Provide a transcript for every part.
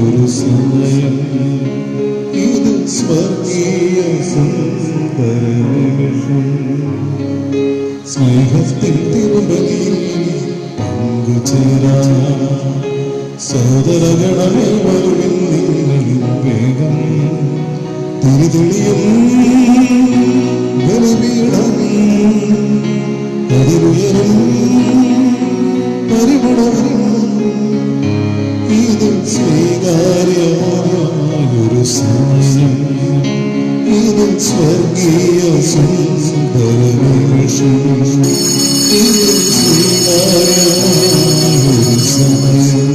ഒരു സമയം ഇത് സ്വർഗീയ സുന്ദര നിമിഷം. സ്നേഹത്തിൻ തിരുബലിയിൽ പങ്കുചേരാൻ സോദരഗണമേ വരുവിൻ നിങ്ങളിൽ വേഗം. തിരിതെളിയും ബലിപീഠം അതിലുയരും പരിമളവും ഇത് സ്വീകാര്യമായൊരു സമയം ഇത് സ്വർഗീയ സുന്ദര നിമിഷം. ഇത് സ്വീകാര്യമായൊരു സമയം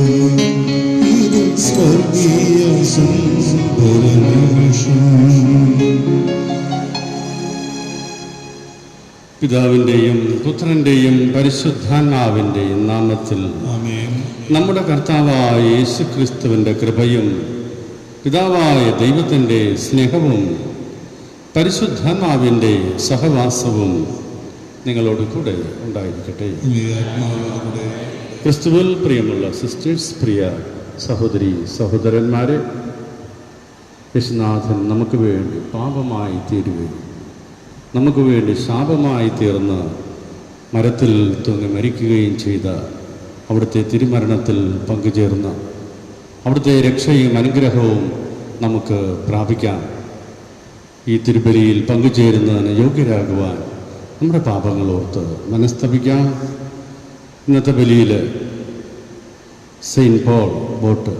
ഇത് സ്വർഗീയ സുന്ദര നിമിഷം. പിതാവിൻ്റെയും പുത്രൻ്റെയും പരിശുദ്ധാത്മാവിൻ്റെയും നാമത്തിൽ നമ്മുടെ കർത്താവായ യേശുക്രിസ്തുവിൻ്റെ കൃപയും പിതാവായ ദൈവത്തിൻ്റെ സ്നേഹവും പരിശുദ്ധാത്മാവിൻ്റെ സഹവാസവും നിങ്ങളോട് കൂടെ ഉണ്ടായിരിക്കട്ടെ. ക്രിസ്തുവിൽ പ്രിയമുള്ള സിസ്റ്റേഴ്സ്, പ്രിയ സഹോദരി സഹോദരന്മാരെ, യേശുനാഥൻ നമുക്ക് വേണ്ടി പാപമായി തീരുകയും നമുക്ക് വേണ്ടി ശാപമായി തീർന്ന് മരത്തിൽ തൂങ്ങി മരിക്കുകയും ചെയ്ത അവിടുത്തെ തിരുമരണത്തിൽ പങ്കുചേർന്ന് അവിടുത്തെ രക്ഷയും അനുഗ്രഹവും നമുക്ക് പ്രാപിക്കാം. ഈ തിരുബലിയിൽ പങ്കുചേരുന്നതിന് യോഗ്യരാകുവാൻ നമ്മുടെ പാപങ്ങൾ ഓർത്ത് മനസ്തപിക്കാം. ഇന്നത്തെ ബലിയിൽ സെയിൻറ്റ് പോൾ ബോട്ട്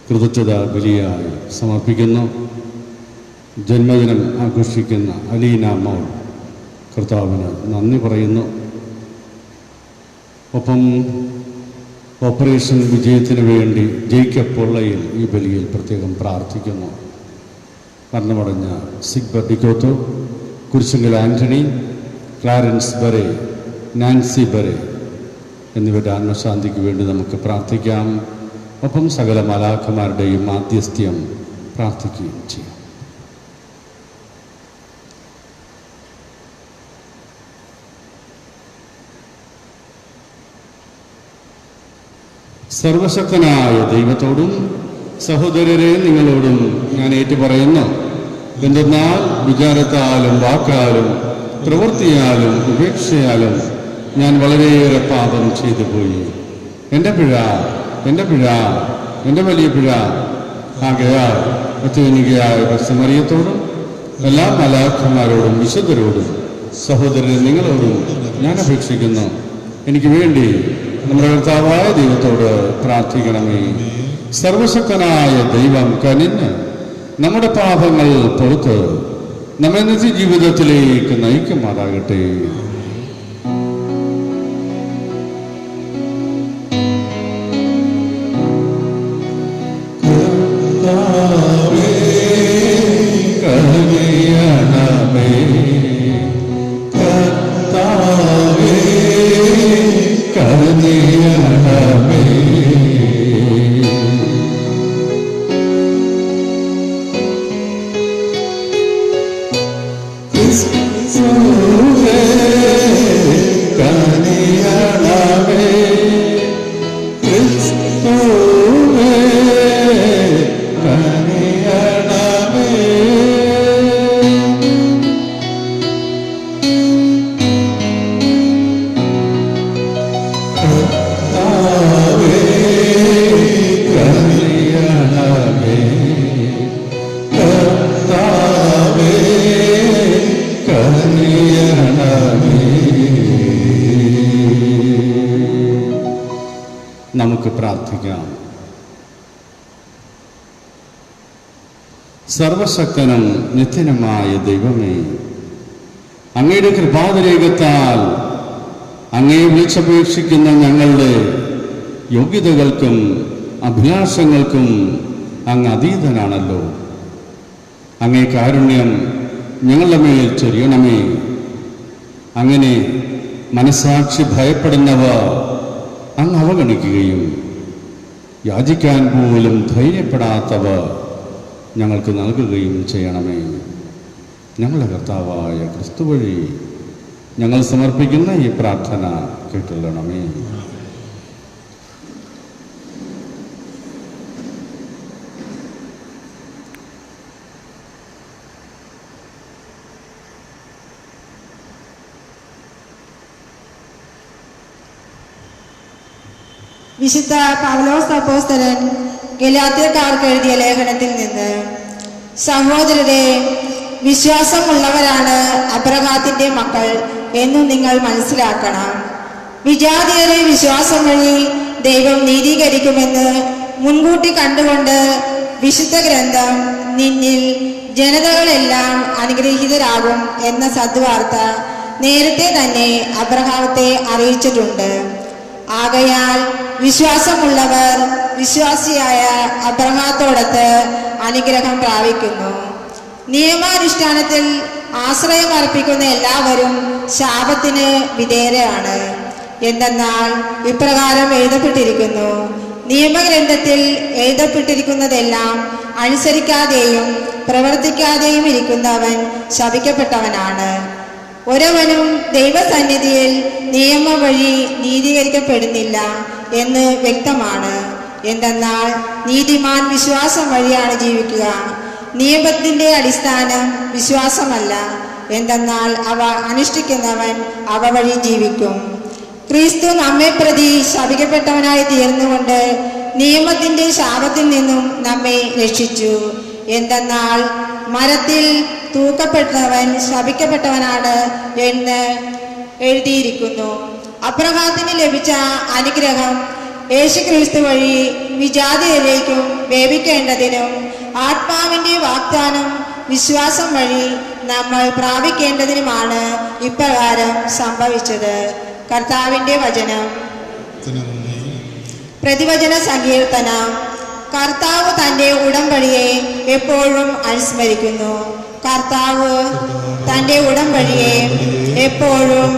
കൃതജ്ഞത ബലിയായി സമർപ്പിക്കുന്നു. ജന്മദിനം ആഘോഷിക്കുന്ന അലീന മോൾ കർത്താവിന് നന്ദി പറയുന്നു. ഒപ്പം ഓപ്പറേഷൻ വിജയത്തിന് വേണ്ടി ജേക്കബ് പൊള്ളയിൽ ഈ ബലിയിൽ പ്രത്യേകം പ്രാർത്ഥിക്കുന്നു. മരണമടഞ്ഞ സിഗ്ബർട്ട് ഡിക്കോത്തോ, കുരിശുങ്കൽ ആൻ്റണി, ക്ലാരൻസ് ബറെ, നാൻസി ബറെ എന്നിവരുടെ ആത്മശാന്തിക്ക് വേണ്ടി നമുക്ക് പ്രാർത്ഥിക്കാം. ഒപ്പം സകല മാലാഖമാരുടെയും മാധ്യസ്ഥ്യം പ്രാർത്ഥിക്കുകയും ചെയ്യാം. സർവശക്തനായ ദൈവത്തോടും സഹോദരരെ നിങ്ങളോടും ഞാൻ ഏറ്റുപറയുന്നു. എന്തെന്നാൽ വിചാരത്താലും വാക്കാലും പ്രവൃത്തിയാലും ഉപേക്ഷയാലും ഞാൻ വളരെയേറെ പാപം ചെയ്തു പോയി. എൻ്റെ പിഴ, എൻ്റെ പിഴ, എൻ്റെ വലിയ പിഴ. ആകയാൽ അത്യനികയായ പരിശുദ്ധമറിയത്തോടും എല്ലാ മാലാഖമാരോടും വിശുദ്ധരോടും സഹോദരരെ നിങ്ങളോടും ഞാൻ അപേക്ഷിക്കുന്നു, എനിക്ക് വേണ്ടി നമ്മുടെ കർത്താവായ ദൈവത്തോട് പ്രാർത്ഥിക്കണമേ. സർവശക്തനായ ദൈവം കനിഞ്ഞ് നമ്മുടെ പാപങ്ങൾ പുറത്ത് നമ്മെ നിത്യ ജീവിതത്തിലേക്ക് നയിക്കുമാറാകട്ടെ. നമുക്ക് പ്രാർത്ഥിക്കാം. സർവശക്തനും നിത്യനുമായ ദൈവമേ, അങ്ങയുടെ കൃപാതിരേകത്താൽ അങ്ങേ വിളിച്ചപേക്ഷിക്കുന്ന ഞങ്ങളുടെ യോഗ്യതകൾക്കും അഭിലാഷങ്ങൾക്കും അങ്ങ് അതീതനാണല്ലോ. അങ്ങേ കാരുണ്യം ഞങ്ങളുടെ മേൽ ചൊരിയണമേ. അങ്ങനെ മനസാക്ഷി ഭയപ്പെടുന്നവ അങ്ങ് അവഗണിക്കുകയും യാചിക്കാൻ പോലും ധൈര്യപ്പെടാത്തവ ഞങ്ങൾക്ക് നൽകുകയും ചെയ്യണമേ. ഞങ്ങളുടെ കർത്താവായ ക്രിസ്തു വഴി ഞങ്ങൾ സമർപ്പിക്കുന്ന ഈ പ്രാർത്ഥന കേട്ടുകൊള്ളണമേ. വിശുദ്ധ പൗലോസ് അപ്പോസ്തലൻ ഗലാത്യക്കാർക്ക് എഴുതിയ ലേഖനത്തിൽ നിന്ന്, സഹോദരരെ, വിശ്വാസമുള്ളവരാണ് അബ്രഹാത്തിന്റെ മക്കൾ എന്നും നിങ്ങൾ മനസ്സിലാക്കണം. വിജാതിയരെ വിശ്വാസം വഴി ദൈവം നീതീകരിക്കുമെന്ന് മുൻകൂട്ടി കണ്ടുകൊണ്ട് വിശുദ്ധ ഗ്രന്ഥം നിന്നിൽ ജനതകളെല്ലാം അനുഗ്രഹീതരാകും എന്ന സദ്വാർത്ത നേരത്തെ തന്നെ അബ്രഹാത്തെ അറിയിച്ചിട്ടുണ്ട്. ആകയാൽ വിശ്വാസമുള്ളവർ വിശ്വാസിയായ അബ്രഹാത്തോടൊത്ത് അനുഗ്രഹം പ്രാപിക്കുന്നു. നിയമാനുഷ്ഠാനത്തിൽ ആശ്രയമർപ്പിക്കുന്ന എല്ലാവരും ശാപത്തിന് വിധേയരാണ്. എന്തെന്നാൽ ഇപ്രകാരം എഴുതപ്പെട്ടിരിക്കുന്നു, നിയമഗ്രന്ഥത്തിൽ എഴുതപ്പെട്ടിരിക്കുന്നതെല്ലാം അനുസരിക്കാതെയും പ്രവർത്തിക്കാതെയും ഇരിക്കുന്നവൻ ശപിക്കപ്പെട്ടവനാണ്. ഒരുവനും ദൈവസന്നിധിയിൽ നിയമം വഴി നീതീകരിക്കപ്പെടുന്നില്ല എന്ന് വ്യക്തമാണ്. എന്തെന്നാൽ നീതിമാൻ വിശ്വാസം വഴിയാണ് ജീവിക്കുക. നിയമത്തിന്റെ അടിസ്ഥാനം വിശ്വാസമല്ല, എന്തെന്നാൽ അവ അനുഷ്ഠിക്കുന്നവൻ അവ വഴി ജീവിക്കും. ക്രിസ്തു നമ്മെ പ്രതി ശപിക്കപ്പെട്ടവനായി തീർന്നുകൊണ്ട് നിയമത്തിന്റെ ശാപത്തിൽ നിന്നും നമ്മെ രക്ഷിച്ചു. എന്തെന്നാൽ മരത്തിൽ തൂക്കപ്പെട്ടവൻ ശപിക്കപ്പെട്ടവനാണ് എന്ന് എഴുതിയിരിക്കുന്നു. അബ്രഹാത്തിന് ലഭിച്ച അനുഗ്രഹം യേശുക്രിസ്തു വഴി വിജാതിയരിലേക്കും വ്യാപിക്കേണ്ടതിനും ആത്മാവിന്റെ വാഗ്ദാനം വിശ്വാസം വഴി നമ്മൾ പ്രാപിക്കേണ്ടതിനുമാണ് ഇപ്രകാരം സംഭവിച്ചത്. കർത്താവിന്റെ വചനം. പ്രതിവചന സങ്കീർത്തനം. കർത്താവ് തന്റെ ഉടമ്പടിയെ എപ്പോഴും അനുസ്മരിക്കുന്നു. കർത്താവ് തന്റെ ഉടമ്പടിയെ എപ്പോഴും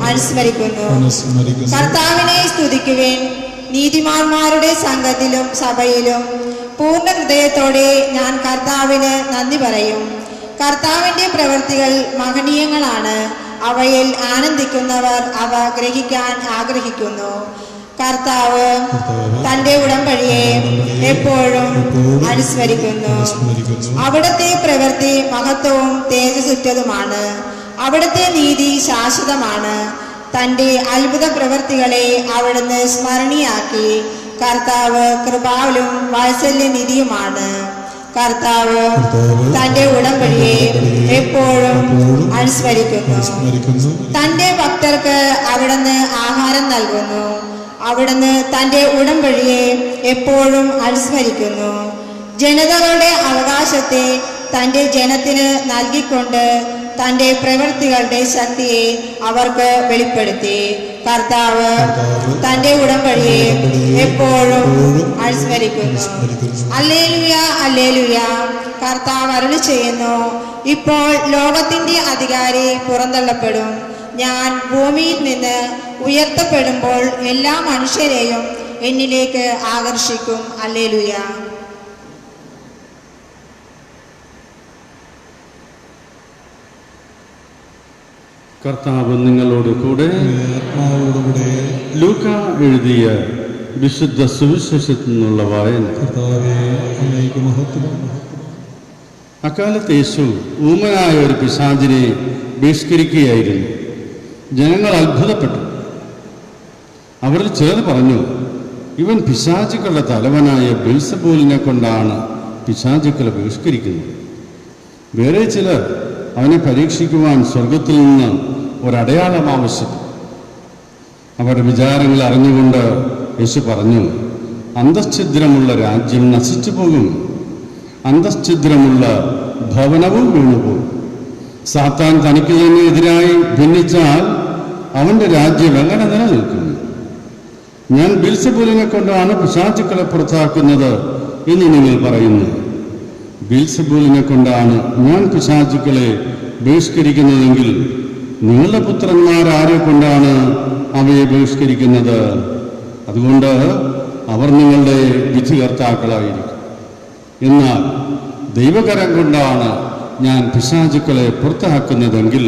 അനുസ്മരിക്കുന്നു. കർത്താവിനെ സ്തുതിക്കുവിൻ. നീതിമാന്മാരുടെ സംഘത്തിലും സഭയിലും പൂർണ്ണ ഹൃദയത്തോടെ ഞാൻ കർത്താവിന് നന്ദി പറയും. കർത്താവിന്റെ പ്രവൃത്തികൾ മഹനീയങ്ങളാണ്. അവയിൽ ആനന്ദിക്കുന്നവർ അവ ഗ്രഹിക്കാൻ ആഗ്രഹിക്കുന്നു. കർത്താവ് തന്റെ ഉടമ്പടിയെ എപ്പോഴും അനുസ്മരിക്കുന്നു. അവിടുത്തെ പ്രവൃത്തി മഹത്വവും തേജസ്സുറ്റതുമാണ്. അവിടുത്തെ നീതി ശാശ്വതമാണ്. തന്റെ അത്ഭുത പ്രവൃത്തികളെ അവിടുന്ന് സ്മരണീയാക്കി. കർത്താവ് കൃപാലും വാത്സല്യനിധിയുമാണ്. കർത്താവ് തന്റെ ഉടമ്പടിയെ എപ്പോഴും അനുസ്മരിക്കുന്നു. തന്റെ ഭക്തർക്ക് അവിടുന്ന് ആഹാരം നൽകുന്നു. അവിടുന്ന് തന്റെ ഉടമ്പടിയെ എപ്പോഴും അനുസ്മരിക്കുന്നു. ജനതകളുടെ അവകാശത്തെ തന്റെ ജനത്തിന് നൽകിക്കൊണ്ട് തന്റെ പ്രവൃത്തികളുടെ ശക്തിയെ അവർക്ക് വെളിപ്പെടുത്തി. കർത്താവ് തന്റെ ഉടമ്പടിയെ എപ്പോഴും അനുസ്മരിക്കുന്നു. Hallelujah, hallelujah. കർത്താവ് അരുളി ചെയ്യുന്നു, ഇപ്പോൾ ലോകത്തിന്റെ അധികാരി പുറന്തള്ളപ്പെടും. ഞാൻ ഭൂമിയിൽ നിന്ന് ഉയർത്തപ്പെടുമ്പോൾ എല്ലാ മനുഷ്യരെയും എന്നിലേക്ക് ആകർഷിക്കും. ഹല്ലേലൂയ. കർത്താവ് നിങ്ങളോട് കൂടെ. ലൂക്ക എഴുതിയ വിശുദ്ധ സുവിശേഷത്തിൽ നിന്നുള്ള വായന. അക്കാലത്ത് യേശു ഊമനായ ഒരു പിശാചിനെ ബഹിഷ്കരിക്കുകയായിരുന്നു. ജനങ്ങൾ അത്ഭുതപ്പെട്ടു. അവരിൽ ചിലർ പറഞ്ഞു, ഇവൻ പിശാചുക്കളുടെ തലവനായ ബെൽസബൂലിനെ കൊണ്ടാണ് പിശാചുക്കളെ ബഹിഷ്കരിക്കുന്നത്. വേറെ ചിലർ അവനെ പരീക്ഷിക്കുവാൻ സ്വർഗത്തിൽ നിന്ന് ഒരടയാളം ആവശ്യപ്പെട്ടു. അവരുടെ വിചാരങ്ങൾ അറിഞ്ഞുകൊണ്ട് യേശു പറഞ്ഞു, അന്തശ്ഛിദ്രമുള്ള രാജ്യം നശിച്ചു പോകും, അന്തശ്ഛിദ്രമുള്ള ഭവനവും വീണുപോകും. സാത്താൻ തനിക്ക് തന്നെ എതിരായി ഭിന്നിച്ചാൽ അവന്റെ രാജ്യം എങ്ങനെ നിലനിൽക്കും? ഞാൻ ബെൽസബൂലിനെ കൊണ്ടാണ് പിശാചുക്കളെ പുറത്താക്കുന്നത് എന്ന് നിങ്ങൾ പറയുന്നു. ബെൽസബൂലിനെ കൊണ്ടാണ് ഞാൻ പിശാചുക്കളെ ബഹിഷ്കരിക്കുന്നതെങ്കിൽ നിങ്ങളുടെ പുത്രന്മാരാരെ കൊണ്ടാണ് അവയെ ബഹിഷ്കരിക്കുന്നത്? അതുകൊണ്ട് അവർ നിങ്ങളുടെ വിധികർത്താക്കളായിരിക്കും. എന്നാൽ ദൈവകരം കൊണ്ടാണ് ഞാൻ പിശാചുക്കളെ പുറത്താക്കുന്നതെങ്കിൽ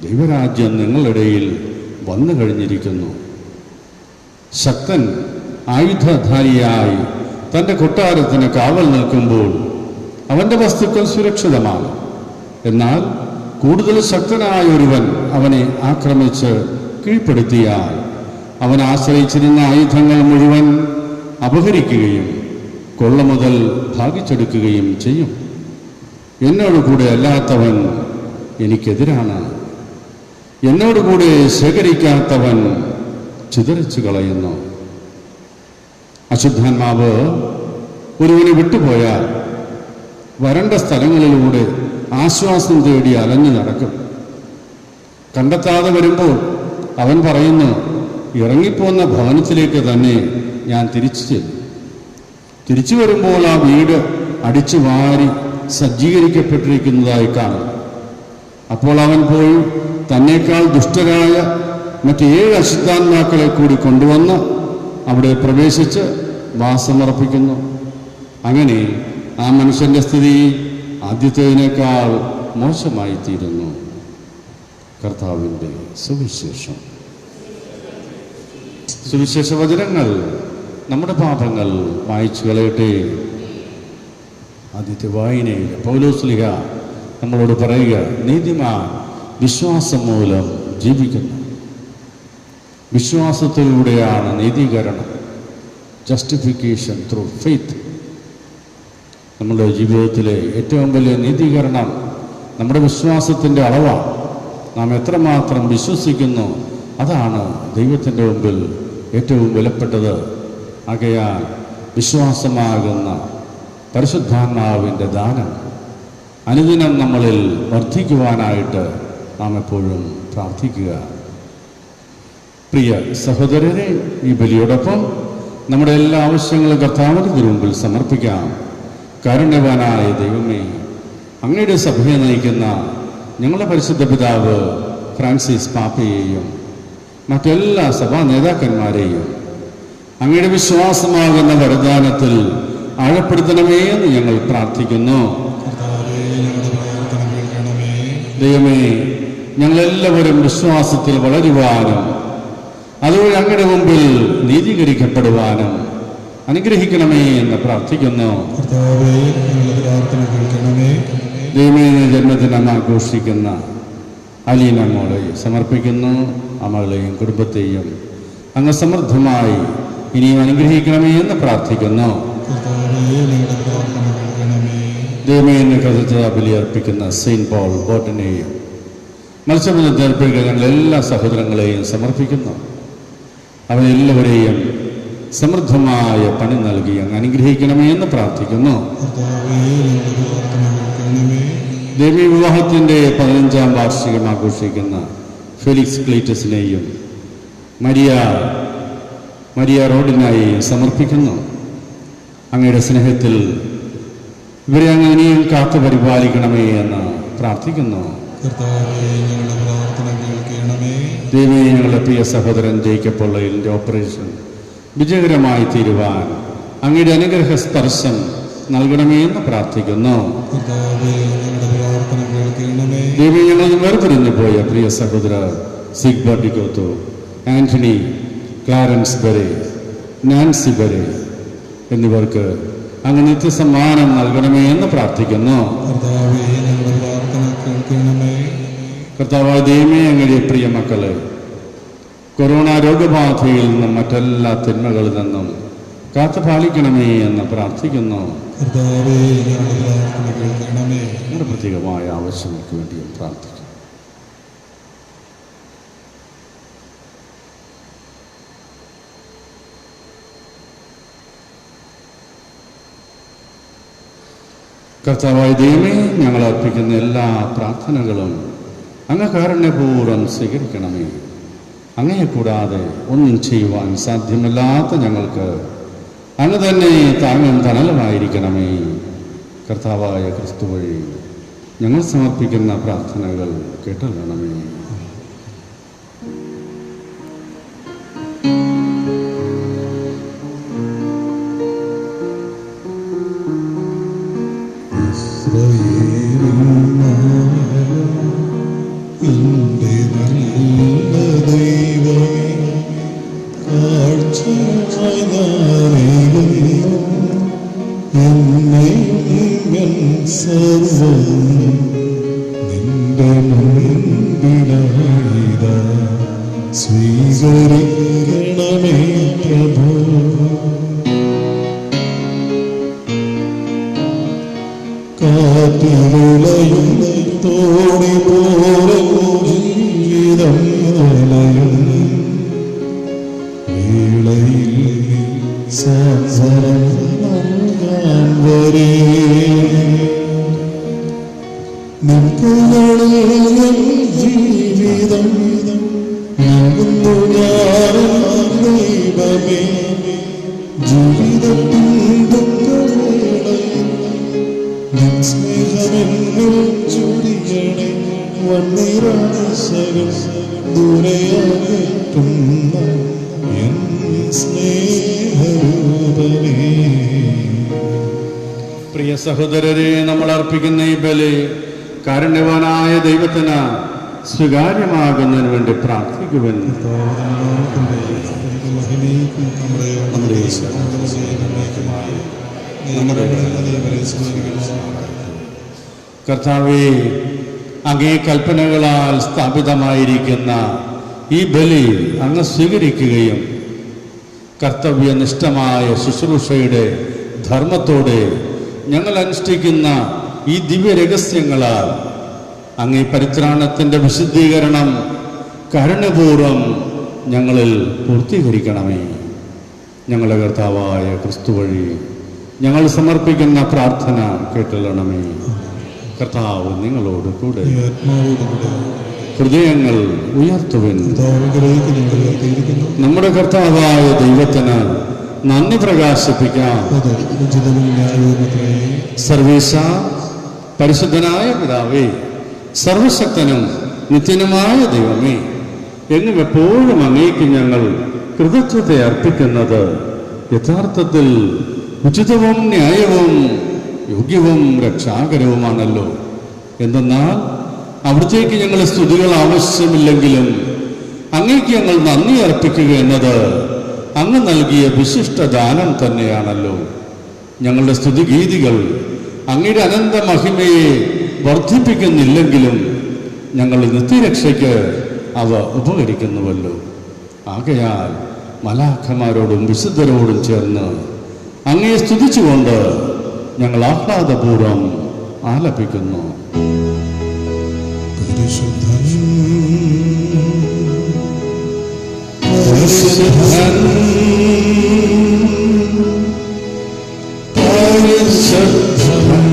ദൈവരാജ്യം നിങ്ങളിടയിൽ വന്നു കഴിഞ്ഞിരിക്കുന്നു. ശക്തൻ ആയുധധാരിയായി തൻ്റെ കൊട്ടാരത്തിന് കാവൽ നിൽക്കുമ്പോൾ അവൻ്റെ വസ്തുക്കൾ സുരക്ഷിതമാണ്. എന്നാൽ കൂടുതൽ ശക്തനായ ഒരുവൻ അവനെ ആക്രമിച്ച് കീഴ്പ്പെടുത്തിയാൽ അവൻ ആശ്രയിച്ചിരുന്ന ആയുധങ്ങൾ മുഴുവൻ അപഹരിക്കുകയും കൊള്ള മുതൽ ഭാഗിച്ചെടുക്കുകയും ചെയ്യും. എന്നോട് കൂടെ അല്ലാത്തവൻ എനിക്കെതിരാണ്. എന്നോട് കൂടെ ശേഖരിക്കാത്തവൻ ചിതറിച്ചു കളയുന്നു. അശുദ്ധാത്മാവ് ഒരുവനെ വിട്ടുപോയാൽ വരണ്ട സ്ഥലങ്ങളിലൂടെ ആശ്വാസം തേടി അലഞ്ഞു നടക്കും. കണ്ടെത്താതെ വരുമ്പോൾ അവൻ പറയുന്നു, ഇറങ്ങിപ്പോന്ന ഭവനത്തിലേക്ക് തന്നെ ഞാൻ തിരിച്ചു ചെല്ലും. തിരിച്ചു വരുമ്പോൾ ആ വീട് അടിച്ചു വാരി സജ്ജീകരിക്കപ്പെട്ടിരിക്കുന്നതായി കാണും. അപ്പോൾ അവൻ പോയി തന്നേക്കാൾ ദുഷ്ടരായ മറ്റ് 7 അശുദ്ധാത്മാക്കളെ കൂടി കൊണ്ടുവന്ന് അവിടെ പ്രവേശിച്ച് വാസമർപ്പിക്കുന്നു. അങ്ങനെ ആ മനുഷ്യന്റെ സ്ഥിതി ആദ്യത്തേതിനേക്കാൾ മോശമായി തീരുന്നു. കർത്താവിൻ്റെ സുവിശേഷം. സുവിശേഷ വചനങ്ങൾ നമ്മുടെ പാപങ്ങൾ വായിച്ചു കളയട്ടെ. ആദ്യത്തെ വായനയിൽ പൗലോസ്ലീഹ നമ്മളോട് പറയുക, നീതിമാൻ വിശ്വാസം മൂലം ജീവിക്കുന്നു. വിശ്വാസത്തിലൂടെയാണ് നീതീകരണം, ജസ്റ്റിഫിക്കേഷൻ ത്രൂ ഫെയ്ത്ത്. നമ്മുടെ ജീവിതത്തിലെ ഏറ്റവും വലിയ നീതീകരണം നമ്മുടെ വിശ്വാസത്തിൻ്റെ അളവാണ്. നാം എത്രമാത്രം വിശ്വസിക്കുന്നു അതാണ് ദൈവത്തിൻ്റെ മുമ്പിൽ ഏറ്റവും വിലപ്പെട്ടത്. ആകയാൽ വിശ്വാസമാകുന്ന പരിശുദ്ധാത്മാവിൻ്റെ ദാനം അനുദിനം നമ്മളിൽ വർദ്ധിക്കുവാനായിട്ട് നാം എപ്പോഴും പ്രാർത്ഥിക്കുക. പ്രിയ സഹോദരരെ, ഈ ബലിയോടൊപ്പം നമ്മുടെ എല്ലാ ആവശ്യങ്ങളും കർത്താവിൻ്റെ തിരുമുമ്പിൽ സമർപ്പിക്കാം. കാരുണ്യവാനായ ദൈവമേ, അങ്ങയുടെ സഭയെ നയിക്കുന്ന ഞങ്ങളുടെ പരിശുദ്ധ പിതാവ് ഫ്രാൻസിസ് പാപ്പയെയും മറ്റെല്ലാ സഭാ നേതാക്കന്മാരെയും അങ്ങയുടെ വിശ്വാസമാകുന്ന വരദാനത്തിൽ ആഴപ്പെടുത്തണമേ എന്ന് ഞങ്ങൾ പ്രാർത്ഥിക്കുന്നു. ദൈവമേ, ഞങ്ങളെല്ലാവരും വിശ്വാസത്തിൽ വളരുവാനും അതുവഴി അങ്ങയുടെ മുമ്പിൽ നീതീകരിക്കപ്പെടുവാനും അനുഗ്രഹിക്കണമേ എന്ന് പ്രാർത്ഥിക്കുന്നു. ദൈവമേ, ജന്മദിനം ആഘോഷിക്കുന്ന അലീന മോളെ സമർപ്പിക്കുന്നു. ആ മകളെയും കുടുംബത്തെയും അങ്ങ് സമൃദ്ധമായി ഇനിയും അനുഗ്രഹിക്കണമേ എന്ന് പ്രാർത്ഥിക്കുന്നു. ദൈവമേ, എന്ന് കഥിച്ച ബലി അർപ്പിക്കുന്ന സെയിൻറ്റ് പോൾ ബോട്ടനെയും മത്സ്യബന്ധനത്തിൽ ഏർപ്പെടുക ഞങ്ങളെല്ലാ സഹോദരങ്ങളെയും സമർപ്പിക്കുന്നു. അവരെല്ലാവരെയും സമൃദ്ധമായ പണി നൽകി അങ്ങ് അനുഗ്രഹിക്കണമേ എന്ന് പ്രാർത്ഥിക്കുന്നു. ദേവീ വിവാഹത്തിൻ്റെ 15ാം വാർഷികം ആഘോഷിക്കുന്ന ഫെലിക്സ് ക്ലീറ്റസിനെയും മരിയ റോഡിനായി സമർപ്പിക്കുന്നു. അങ്ങയുടെ സ്നേഹത്തിൽ ഇവരെ അങ്ങ് ഇനിയും കാത്തു പരിപാലിക്കണമേ എന്ന് പ്രാർത്ഥിക്കുന്നു. ദേവി, ഞങ്ങളുടെ പ്രിയ സഹോദരൻ ജേക്കബ് പൊള്ളയിലിൻ്റെ ഓപ്പറേഷൻ വിജയകരമായി തീരുവാൻ അങ്ങയുടെ അനുഗ്രഹ സ്പർശം നൽകണമേ എന്ന് പ്രാർത്ഥിക്കുന്നു. ദേവി, ഞങ്ങൾ വേർപിരിഞ്ഞു പോയ പ്രിയ സഹോദര സിഗ്ബർട്ട് ഡിഗോത്തോ, ആന്റണി, ക്ലാരൻസ് ബെരെ, നാൻസി ബെരെ എന്നിവർക്ക് അങ്ങ് നിത്യസമ്മാനം നൽകണമേ എന്ന് പ്രാർത്ഥിക്കുന്നു. കർത്താവായ ദൈവമേ, അങ്ങയുടെ പ്രിയ മക്കളെ കൊറോണ രോഗബാധയിൽ നിന്നും മറ്റെല്ലാ തിന്മകളിൽ നിന്നും കാത്തു പാലിക്കണമേ എന്ന് പ്രാർത്ഥിക്കുന്നു. നമ്മുടെ പ്രത്യേകമായ ആവശ്യങ്ങൾക്ക് വേണ്ടിയും പ്രാർത്ഥിക്കുന്നു. കർത്താവായ ദൈവമേ, ഞങ്ങൾ അർപ്പിക്കുന്ന എല്ലാ പ്രാർത്ഥനകളും അങ്ങ് കാരുണ്യപൂർവ്വം സ്വീകരിക്കണമേ. അങ്ങയെ കൂടാതെ ഒന്നും ചെയ്യുവാൻ സാധ്യമല്ലാത്ത ഞങ്ങൾക്ക് അങ്ങ് തന്നെ താങ്ങും തണലുമായിരിക്കണമേ. കർത്താവായ ക്രിസ്തു വഴി ഞങ്ങൾ സമർപ്പിക്കുന്ന പ്രാർത്ഥനകൾ കേട്ടല്ലണമേ. സ്വീകരിക്കണമേ. കാറ്റിലുലയും തോണി പോലെ ജീവിതം അലയും വേളയിൽ സാന്ത്വനം നൽകാൻ വരേ നിൻകൈകളിൽ ജീവിതം നൽകുന്നു ഞാൻ ദൈവമേ ജീവിതത്തിൻ ദുഃഖവേളയിൽ നിൻ സ്നേഹമെന്നിൽ ചൊരിയണേ വന്നിരാശകൾ ദൂരെയായിട്ടുന്ന എൻ സ്നേഹരൂപമേ. പ്രിയ സഹോദരരെ, നമ്മൾ അർപ്പിക്കുന്ന ഈ ബലി കാരുണ്യവാനായ ദൈവത്തിന് സ്വീകാര്യമാകുന്നതിന് വേണ്ടി പ്രാർത്ഥിക്കുവാൻ കർത്താവേ, അങ്ങേ കൽപ്പനകളാൽ സ്ഥാപിതമായിരിക്കുന്ന ഈ ബലി അങ്ങ് സ്വീകരിക്കുകയും കർത്തവ്യനിഷ്ഠമായ ശുശ്രൂഷയുടെ ധർമ്മത്തോടെ ഞങ്ങൾ അനുഷ്ഠിക്കുന്ന ഈ ദിവ്യരഹസ്യങ്ങളാൽ അങ്ങേ പരിത്രാണത്തിൻ്റെ വിശുദ്ധീകരണം കാരുണ്യപൂർവ്വം ഞങ്ങളിൽ പൂർത്തീകരിക്കണമേ. ഞങ്ങളുടെ കർത്താവായ ക്രിസ്തു വഴി ഞങ്ങൾ സമർപ്പിക്കുന്ന പ്രാർത്ഥന കേട്ടല്ലണമേ. കർത്താവ് നിങ്ങളോട് കൂടെ. ഹൃദയങ്ങൾ ഉയർത്തുവിൻ. നമ്മുടെ കർത്താവായ ദൈവത്തിന് നന്ദി പ്രകാശിപ്പിക്കാം. സർവീസ പരിശുദ്ധനായ പിതാവേ, സർവശക്തനും നിത്യനുമായ ദൈവമേ, എങ്ങും എപ്പോഴും അങ്ങേക്ക് ഞങ്ങൾ കൃതജ്ഞത അർപ്പിക്കുന്നത് യഥാർത്ഥത്തിൽ ഉചിതവും ന്യായവും യോഗ്യവും രക്ഷാകരവുമാണല്ലോ. എന്തെന്നാൽ അവിടത്തേക്ക് ഞങ്ങൾ സ്തുതികൾ ആവശ്യമില്ലെങ്കിലും അങ്ങേക്ക് ഞങ്ങൾ നന്ദി അർപ്പിക്കുക എന്നത് അങ്ങ് നൽകിയ വിശിഷ്ട ദാനം തന്നെയാണല്ലോ. ഞങ്ങളുടെ സ്തുതിഗീതികൾ അങ്ങയുടെ അനന്ത മഹിമയെ വർദ്ധിപ്പിക്കുന്നില്ലെങ്കിലും ഞങ്ങളുടെ നിത്യരക്ഷയ്ക്ക് അവ ഉപകരിക്കുന്നുവല്ലോ. ആകയാൽ മലാഖമാരോടും വിശുദ്ധരോടും ചേർന്ന് അങ്ങയെ സ്തുതിച്ചുകൊണ്ട് ഞങ്ങൾ ആഹ്ലാദപൂർവ്വം ആലപിക്കുന്നു. പരിശുദ്ധൻ പരിശുദ്ധൻ പരിശുദ്ധൻ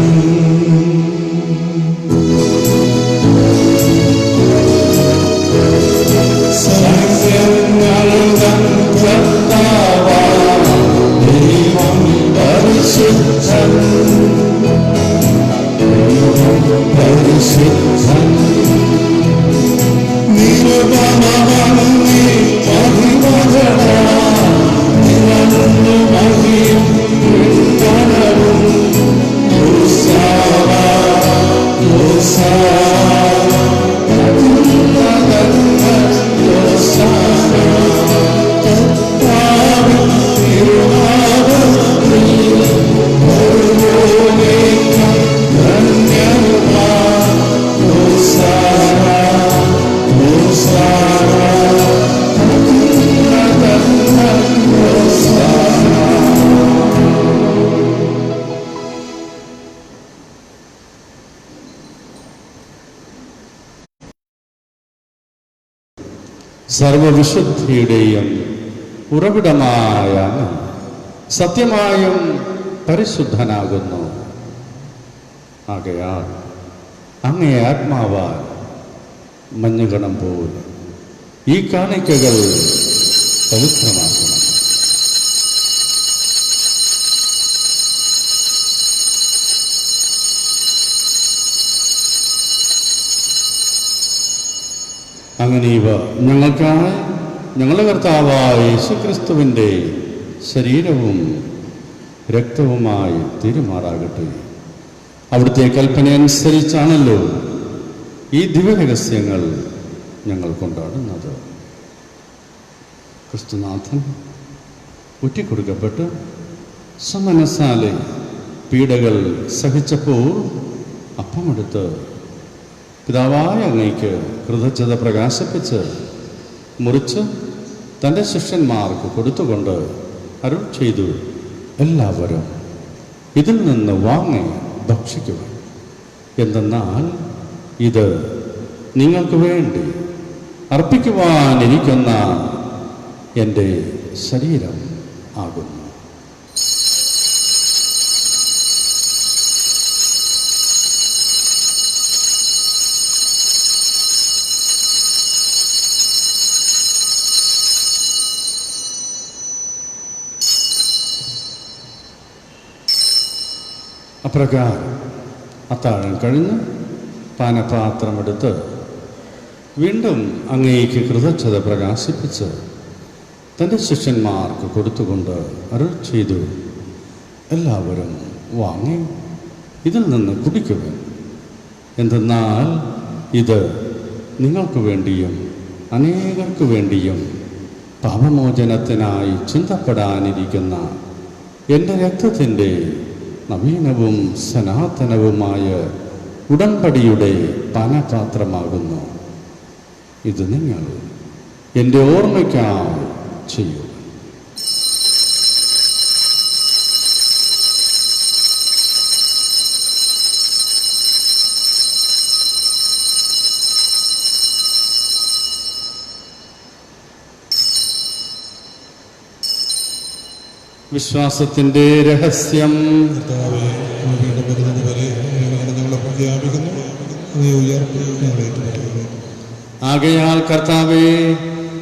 സർവവിശുദ്ധിയുടെയും ഉറവിടമായ സത്യമായും പരിശുദ്ധനാകുന്നു. ആകയാൽ അങ്ങേ ആത്മാവാൽ മഞ്ഞുകണം പോലെ ഈ കാണിക്കകൾ പവിത്രമാക്കണം. അങ്ങനെ ഇവ ഞങ്ങൾക്കായി ഞങ്ങളുടെ കർത്താവായ യേശുക്രിസ്തുവിൻ്റെ ശരീരവും രക്തവുമായി തീരുമാറാകട്ടെ. അവിടുത്തെ കൽപ്പനയനുസരിച്ചാണല്ലോ ഈ ദിവ്യരഹസ്യങ്ങൾ ഞങ്ങൾ കൊണ്ടാടുന്നത്. ക്രിസ്തുനാഥൻ ഒറ്റിക്കൊടുക്കപ്പെട്ട് സമനസാലെ പീഡകൾ സഹിച്ചപ്പോൾ അപ്പമെടുത്ത് പിതാവായ അങ്ങയ്ക്ക് കൃതജ്ഞത പ്രകാശിപ്പിച്ച് മുറിച്ച് തൻ്റെ ശിഷ്യന്മാർക്ക് കൊടുത്തുകൊണ്ട് അരുൾ ചെയ്തു, എല്ലാവരും ഇതിൽ നിന്ന് വാങ്ങി ഭക്ഷിക്കുക. എന്തെന്നാൽ ഇത് നിങ്ങൾക്ക് വേണ്ടി അർപ്പിക്കുവാനിരിക്കുന്ന എൻ്റെ ശരീരം ആകുന്നു. അപ്രകാരം അത്താഴം കഴിഞ്ഞ് പാനപാത്രമെടുത്ത് വീണ്ടും അങ്ങേക്ക് കൃതജ്ഞത പ്രകാശിപ്പിച്ച് തൻ്റെ ശിഷ്യന്മാർക്ക് കൊടുത്തുകൊണ്ട് അരുൾ ചെയ്തു, എല്ലാവരും വാങ്ങി ഇതിൽ നിന്ന് കുടിക്കുവിൻ. എന്തെന്നാൽ ഇത് നിങ്ങൾക്ക് വേണ്ടിയും അനേകർക്ക് വേണ്ടിയും പാപമോചനത്തിനായി ചിന്തപ്പെടാനിരിക്കുന്ന എൻ്റെ രക്തത്തിൻ്റെ നവീനവും സനാതനവുമായ ഉടമ്പടിയുടെ പാനപാത്രമാകുന്നു. ഇത് നിങ്ങൾ എൻ്റെ ഓർമ്മയ്ക്കായി ചെയ്യൂ. വിശ്വാസത്തിൻ്റെ രഹസ്യം. കർത്താവേ, അങ്ങയുടെ വരുന്നത് വരെ ഞങ്ങളെ പ്രഖ്യാപിക്കുന്നു. നീ ഉയർത്തി ഞങ്ങളെ ഏറ്റുപറയുന്നു. ആകയാൽ കർത്താവേ,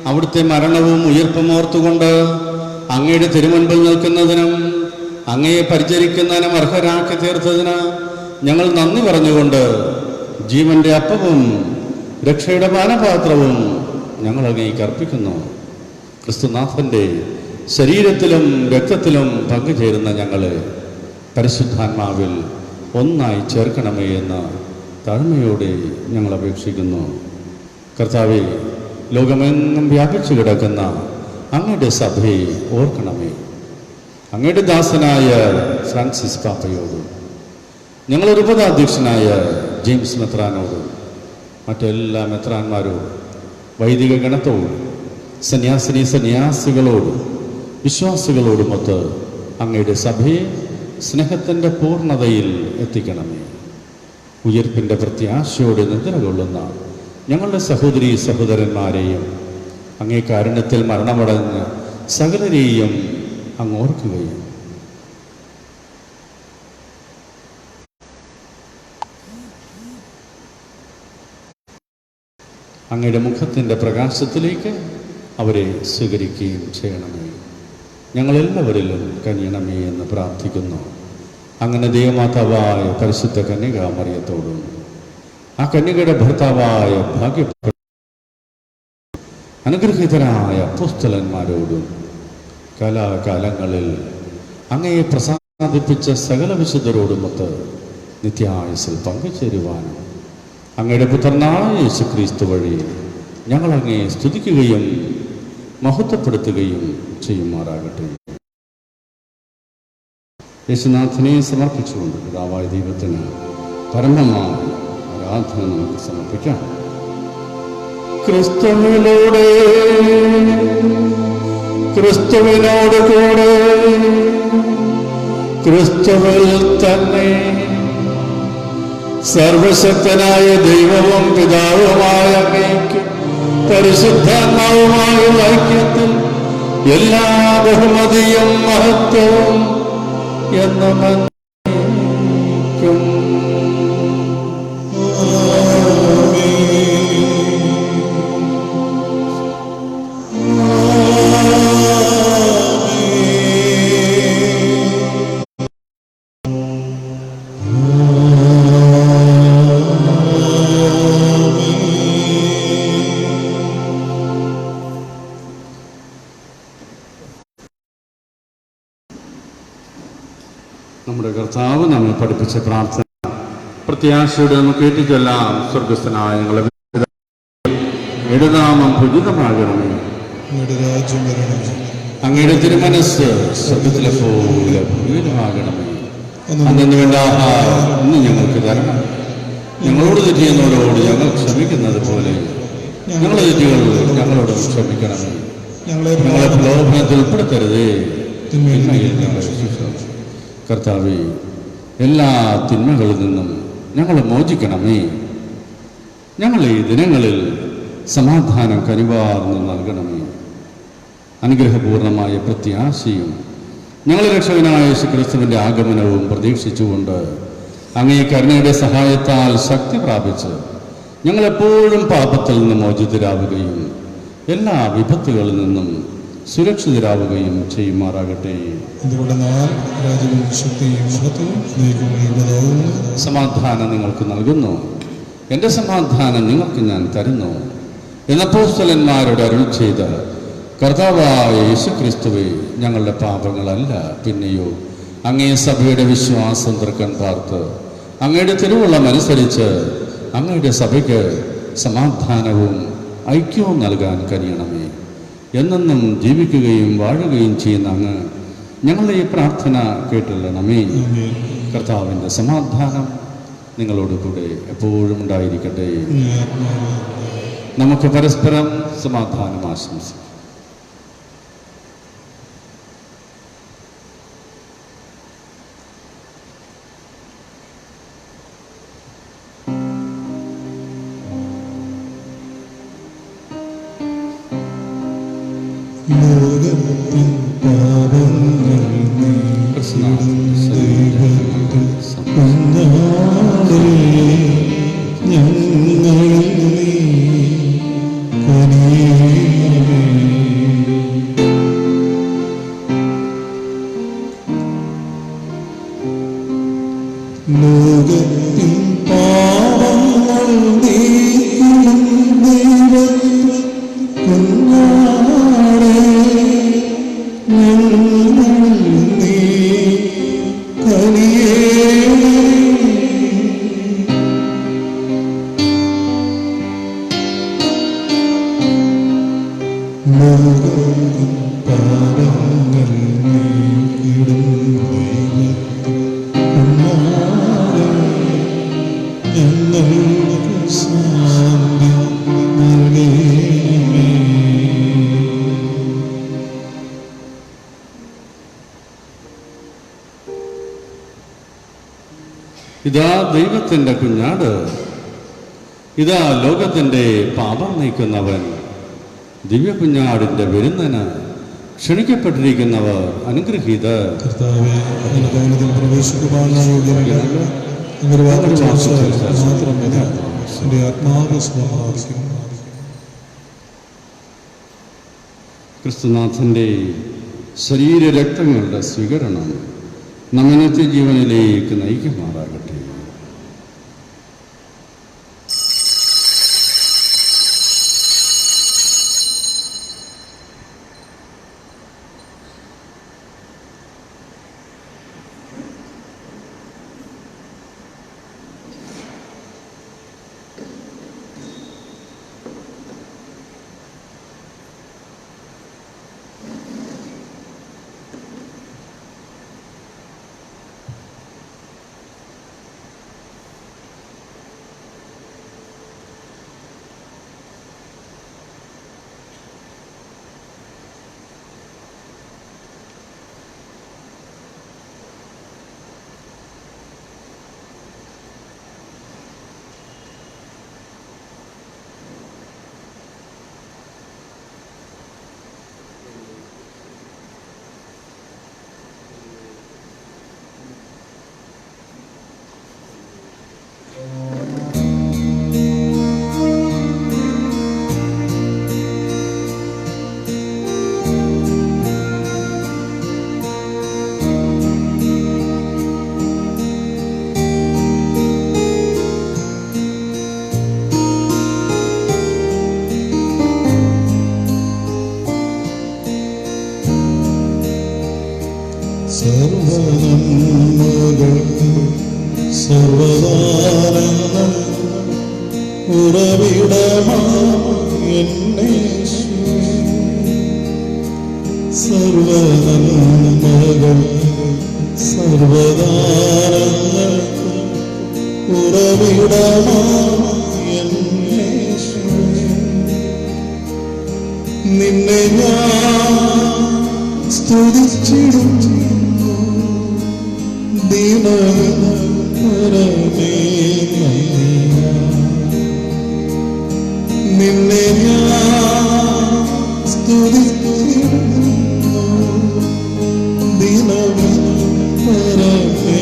അവിടുത്തെ മരണവും ഉയിർപ്പും ഓർത്തുകൊണ്ട് അങ്ങയുടെ തിരുമുൻപിൽ നിൽക്കുന്നതിനും അങ്ങയെ പരിചരിക്കുന്നതിനും അർഹരാക്കി തീർത്തതിന് ഞങ്ങൾ നന്ദി പറഞ്ഞുകൊണ്ട് ജീവന്റെ അപ്പവും രക്ഷയുടെ പാനപാത്രവും ഞങ്ങൾ അങ്ങേക്ക് അർപ്പിക്കുന്നു. ക്രിസ്തുനാഥന്റെ ശരീരത്തിലും രക്തത്തിലും പങ്കുചേരുന്ന ഞങ്ങളെ പരിശുദ്ധാത്മാവിൽ ഒന്നായി ചേർക്കണമേ എന്ന് താഴ്മയോടെ ഞങ്ങൾ അപേക്ഷിക്കുന്നു. കർത്താവെ, ലോകമെങ്ങും വ്യാപിച്ചു കിടക്കുന്ന അങ്ങയുടെ സഭയെ ഓർക്കണമേ. അങ്ങയുടെ ദാസനായ ഫ്രാൻസിസ് പാപ്പയോടും ഞങ്ങളൊരു ഉപതാധ്യക്ഷനായ ജെയിംസ് മെത്രാനോടും മറ്റെല്ലാ മെത്രാന്മാരോടും വൈദിക ഗണത്തോടും സന്യാസികളോടും വിശ്വാസികളോടുമൊത്ത് അങ്ങയുടെ സഭയെ സ്നേഹത്തിൻ്റെ പൂർണ്ണതയിൽ എത്തിക്കണമേ. ഉയർപ്പിൻ്റെ പ്രത്യാശയോടെ നിദ്ര കൊള്ളുന്ന ഞങ്ങളുടെ സഹോദരീ സഹോദരന്മാരെയും അങ്ങേ കാരുണ്യത്തിൽ മരണമടഞ്ഞ സകലരെയും അങ്ങ് ഓർക്കുകയും അങ്ങയുടെ മുഖത്തിൻ്റെ പ്രകാശത്തിലേക്ക് അവരെ സ്വീകരിക്കുകയും ചെയ്യണമേ. ഞങ്ങളെല്ലാവരിലും കനിയണമേ എന്ന് പ്രാർത്ഥിക്കുന്നു. അങ്ങനെ ദൈവമാതാവായ പരിശുദ്ധ കന്യകാമറിയത്തോടും ആ കന്യകയുടെ ഭർത്താവായ ഭാഗ്യപ്പെട്ട അനുഗ്രഹീതരായ അപ്പോസ്തലന്മാരോടും കാലാകാലങ്ങളിൽ അങ്ങയെ പ്രസാദിപ്പിച്ച സകല വിശുദ്ധരോടുമൊത്ത് നിത്യായുസ്സിൽ പങ്കുചേരുവാനും അങ്ങയുടെ പുത്രനായ യേശുക്രിസ്തു വഴി ഞങ്ങൾ അങ്ങയെ സ്തുതിക്കുകയും മഹത്വപ്പെടുത്തുകയും ചെയ്യുമാറാകട്ടെ. യേശുനാഥനെ സമർപ്പിച്ചുകൊണ്ട് പിതാവായ ദൈവത്തിന് പരമമായ ആരാധന നമുക്ക് സമർപ്പിക്കാം. ക്രിസ്തുവിലൂടെ ക്രിസ്തുവിനോട് കൂടെ ക്രിസ്തുവിൽ തന്നെ സർവശക്തനായ ദൈവവും പിതാവുമായ അങ്ങേക്ക് പരിശുദ്ധാത്മാവുമായ ഐക്യത്തിൽ എല്ലാ ബഹുമതിയും മഹത്വവും എന്നും എന്നേക്കും. നമ്മുടെ കർത്താവ് നമ്മെ പഠിപ്പിച്ച പ്രാർത്ഥന പ്രത്യാശയോടെ നമുക്ക് ഏറ്റുചൊല്ലാം. സ്വർഗസ്ഥനായ ഞങ്ങളെ അങ്ങയുടെ നാമം പൂജിതമാകണമേ, അങ്ങയുടെ രാജ്യം വരണമേ, അങ്ങയുടെ തിരുമനസ് സ്വർഗത്തിലെ പോലെ ഭൂമിയിലുമാകണമേ. അന്നു വേണ്ട ആഹാരം ഇന്ന് ഞങ്ങൾക്ക് തരണം. ഞങ്ങളോട് തെറ്റിയുന്നവരോട് ഞങ്ങൾ ക്ഷമിക്കുന്നത് പോലെ ഞങ്ങളുടെ തെറ്റുകൾ ഞങ്ങളോട് ക്ഷമിക്കണമേ. ഞങ്ങളെ പ്രലോഭനത്തിൽ ഉൾപ്പെടുത്തരുതേ, തിന്മയിൽ ഞങ്ങളെ രക്ഷിക്കണമേ. കർത്താവേ, എല്ലാ തിന്മകളിൽ നിന്നും ഞങ്ങളെ മോചിക്കണമേ. ഞങ്ങളെ ഈ ദിനങ്ങളിൽ സമാധാനം കനിവാർന്ന് നൽകണമേ. അനുഗ്രഹപൂർണമായ പ്രത്യാശയും ഞങ്ങളെ രക്ഷകനായ യേശുക്രിസ്തുവിൻ്റെ ആഗമനവും പ്രതീക്ഷിച്ചുകൊണ്ട് അങ്ങേ കരുണയുടെ സഹായത്താൽ ശക്തി പ്രാപിച്ച് ഞങ്ങളെപ്പോഴും പാപത്തിൽ നിന്ന് മോചിതരാവുകയും എല്ലാ വിപത്തുകളിൽ നിന്നും സുരക്ഷിതരാവുകയും ചെയ്യുമാറാകട്ടെ. സമാധാനം നിങ്ങൾക്ക് നൽകുന്നു, എൻ്റെ സമാധാനം നിങ്ങൾക്ക് ഞാൻ തരുന്നു എന്ന അപ്പോസ്തലന്മാരോട് അരുൾ ചെയ്ത കർത്താവായ യേശുക്രിസ്തുവേ, ഞങ്ങളുടെ പാപങ്ങളല്ല പിന്നെയോ അങ്ങേ സഭയുടെ വിശ്വാസം തൃക്കൺ പാർത്ത് അങ്ങയുടെ തിരുവുള്ളം അനുസരിച്ച് അങ്ങയുടെ സഭയ്ക്ക് സമാധാനവും ഐക്യവും നൽകാൻ കഴിയണമേ. എന്നെന്നും ജീവിക്കുകയും വാഴുകയും ചെയ്യുന്ന അങ്ങ് ഞങ്ങളുടെ ഈ പ്രാർത്ഥന കേട്ടുള്ളണമേ. കർത്താവിൻ്റെ സമാധാനം നിങ്ങളോട് കൂടെ എപ്പോഴും ഉണ്ടായിരിക്കട്ടെ. നമുക്ക് പരസ്പരം സമാധാനം ആശംസിക്കാം. ലോകത്തിൻ പാപങ്ങൾ കുഞ്ഞാടേ ഞങ്ങളിൽ നീ കനിയണമേ. ലോകത്തിൻ പാപങ്ങൾ നീക്കും ദൈവം കുഞ്ഞാടേ ഞങ്ങളിൽ നീ കനിയണമേ. ലോകത്തിൻ പാപങ്ങൾ നീക്കിടും ദൈവം കുഞ്ഞാടേ ഞങ്ങൾക്ക് ശാന്തി നൽകണമേ. ഇതാ ദൈവത്തിൻ്റെ കുഞ്ഞാട്, ഇതാ ലോകത്തിൻ്റെ പാപം നീക്കുന്നവൻ. ദിവ്യ കുഞ്ഞാടിൻ്റെ വിരുന്നിന് ക്ഷണിക്കപ്പെട്ടിരിക്കുന്നവർ അനുഗ്രഹീത. കർത്താവേ, എനിക്ക് അതിൽ പ്രവേശിക്കുവാൻ ഞാൻ യോഗ്യനല്ല. ഒരു വാക്ക് ചോദിച്ചാൽ മാത്രം മതി. എൻ്റെ ആത്മാവ് സ്മരിക്കും. ക്രിസ്തുനാഥൻ്റെ ശരീരരക്തങ്ങളുടെ സ്വീകരണം നമ്മെ നിത്യജീവനിലേക്ക് നയിക്കുമാറാകട്ടെ. സർവനന്മകൾക്ക് സർവദാനങ്ങൾ ഉറവിടമായി എന്നേശുവേ. സർവനന്മകൾക്ക് സർവദാനങ്ങൾക്ക് ഉറവിടമായി എന്നേശുവേ. നിന്നെ ഞാൻ സ്തുതിച്ചിടുന്നു ദിനവും പരമേ നിന്നെ ഞാൻ സ്തുതിക്കുന്നു ദിനവും പരമേ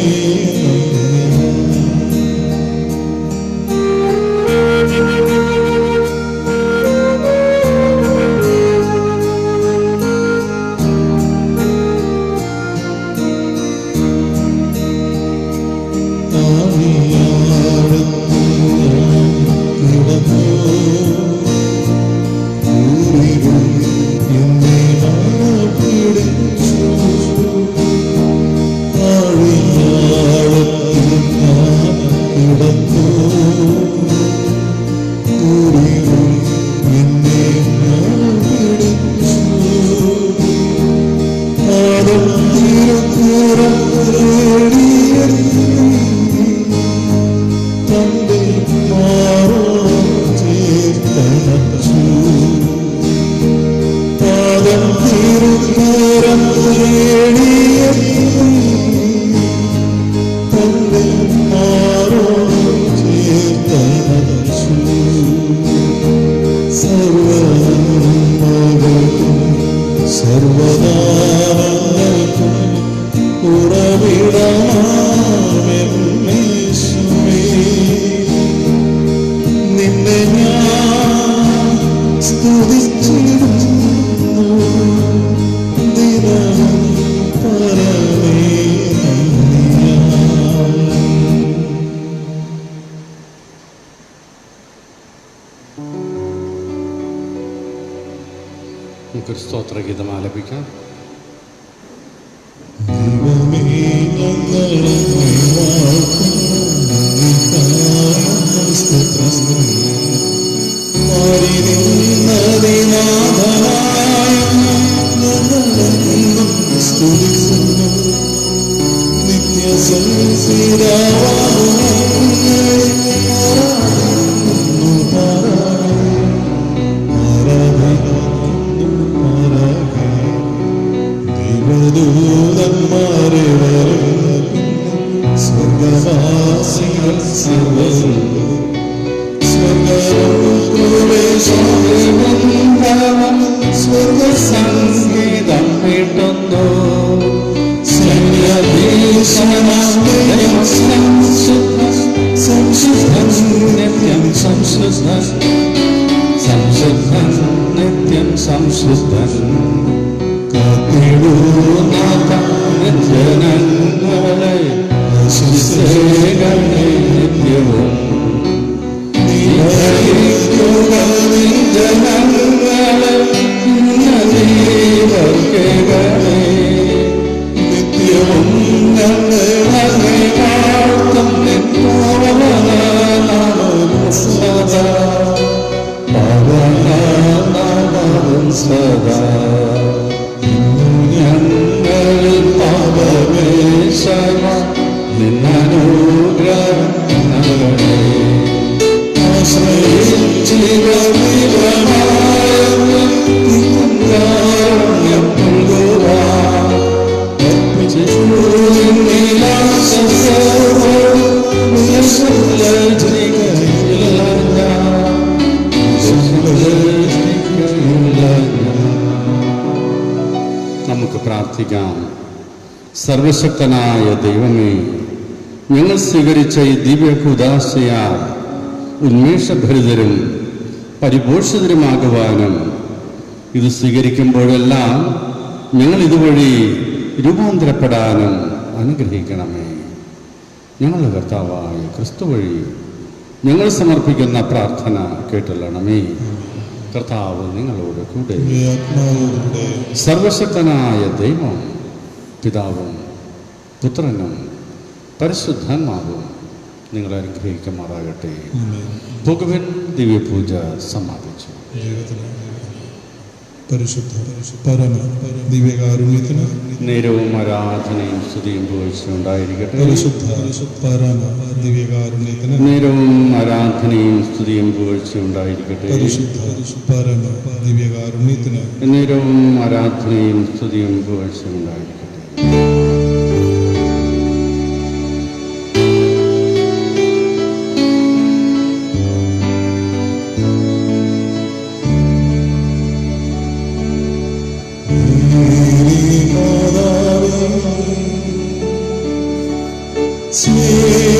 നമുക്കൊരു സ്തോത്രഗീതം ആലപിക്കാം. നമുക്ക് പ്രാർത്ഥിക്കാം. സർവശക്തനായ ദൈവമേ, ഞങ്ങൾ സ്വീകരിച്ച ഈ ദിവ്യകുദാശയ ഉന്മേഷഭരിതരും പരിപോഷിതരുമാകുവാനും ഇത് സ്വീകരിക്കുമ്പോഴെല്ലാം ഞങ്ങൾ ഇതുവഴി രൂപാന്തരപ്പെടാനും അനുഗ്രഹിക്കണമേ. ഞങ്ങളുടെ കർത്താവായ ക്രിസ്തു വഴി ഞങ്ങൾ സമർപ്പിക്കുന്ന പ്രാർത്ഥന കേട്ടുള്ളണമേ. കർത്താവ് നിങ്ങളോട് കൂടെ. സർവശക്തനായ ദൈവം പിതാവും പുത്രനും പരിശുദ്ധാത്മാവും നിങ്ങളെ അനുഗ്രഹിക്കുമാറാകട്ടെ. ഭഗവൻ ദിവ്യപൂജ സമാപിച്ചു. പരിശുദ്ധ പരമ ദിവ്യകാരുണ്യത്തിന് നേരവും ആരാധനയും സ്തുതിയും പുകഴ്ചയുണ്ടായിരിക്കട്ടെ. പരിശുദ്ധ പരമ ദിവ്യകാരുണ്യത്തിന് നേരവും ആരാധനയും സ്തുതിയും പുകഴ്ചയുണ്ടായിരിക്കട്ടെ. പരിശുദ്ധ പരമ ദിവ്യകാരുണ്യത്തിന് നേരവും ആരാധനയും സ്തുതിയും പുകഴ്ചയുണ്ടായിരിക്കട്ടെ. സ്നേഹ